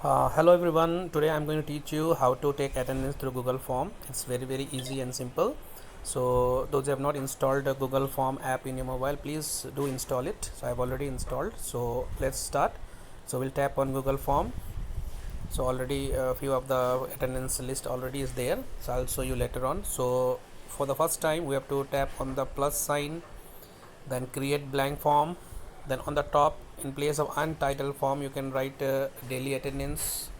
Hello everyone, today I'm going to teach you how to take attendance through Google Form. It's very easy and simple. So those who have not installed the Google Form app in your mobile, please do install it. So I've already installed. So let's start. So we'll tap on Google Form. So already a few of the attendance list already is there. So I'll show you later on. So for the first time we have to tap on the plus sign, then create blank form. Then on the top, in place of untitled form, you can write daily attendance.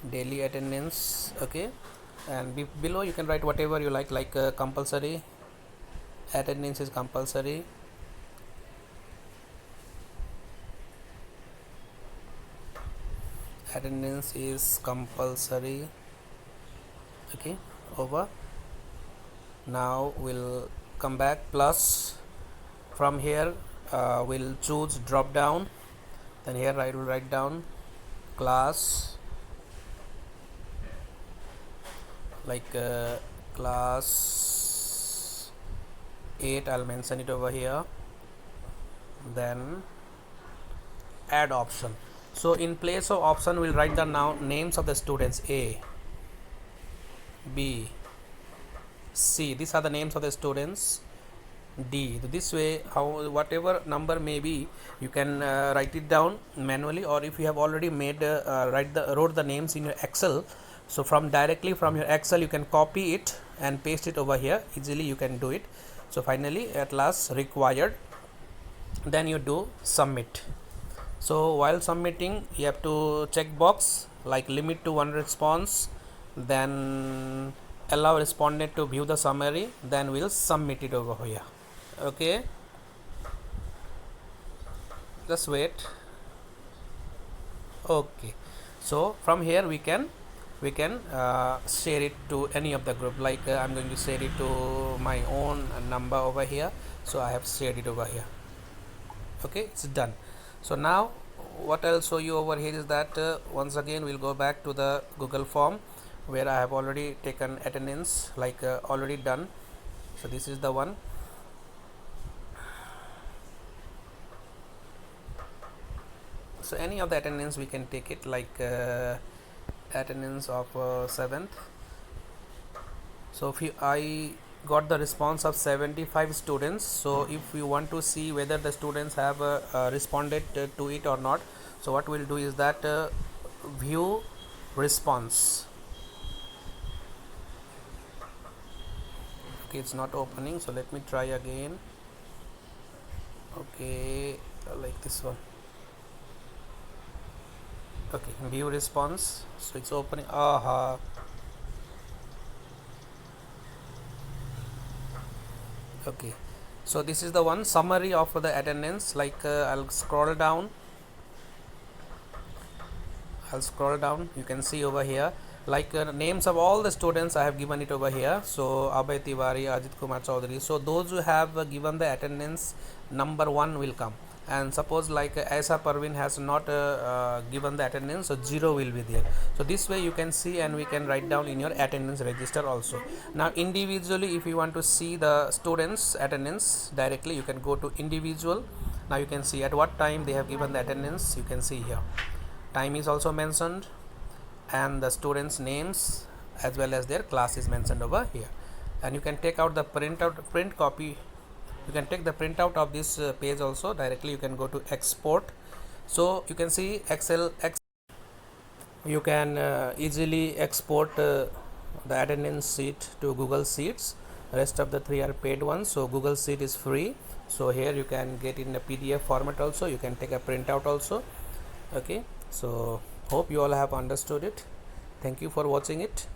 Daily attendance, okay. And below you can write whatever you like compulsory. Attendance is compulsory. Attendance is compulsory. Okay, over. Now we'll come back plus. From here we'll choose drop down. Then here I will write down class, like class 8. I'll mention it over here. Then add option. So in place of option we'll write the now names of the students: A, B, C. These are the names of the students. D. This way, how whatever number may be, you can write it down manually, or if you have already made wrote the names in your Excel, so directly from your Excel you can copy it and paste it over here easily. You can do it. So finally, at last, required. Then you do submit. So while submitting, you have to check box like limit to one response, then allow respondent to view the summary, then we'll submit it over here. Okay, just wait. Okay, so from here we can share it to any of the group, like I'm going to share it to my own number over here. So I have shared it over here. Okay, it's done. So now what I'll show you over here is that once again we'll go back to the Google Form where I have already taken attendance, like already done. So this is the one. So any of the attendance we can take it, like attendance of 7th. So if I got the response of 75 students, so if you want to see whether the students have responded to it or not, so what we'll do is that view response. Okay, it's not opening, so let me try again. Okay, like this one. Okay, view response. So it's opening. Okay, so this is the one summary of the attendance. Like I'll scroll down. You can see over here, like names of all the students I have given it over here. So Abhay Tiwari, Ajit Kumar Chaudhary. So those who have given the attendance, number 1 will come. And suppose like Aisa Parveen has not given the attendance, so 0 will be there. So this way you can see, and we can write down in your attendance register also. Now individually, if you want to see the students attendance directly, you can go to individual. Now you can see at what time they have given the attendance. You can see here time is also mentioned, and the students names as well as their class is mentioned over here. And you can take out the print copy. You can take the printout of this page also directly. You can go to export. So you can see you can easily export the attendance sheet to Google Sheets. Rest of the 3 are paid ones. So Google Sheet is free. So here you can get in a PDF format also. You can take a printout also. Okay, so hope you all have understood it. Thank you for watching it.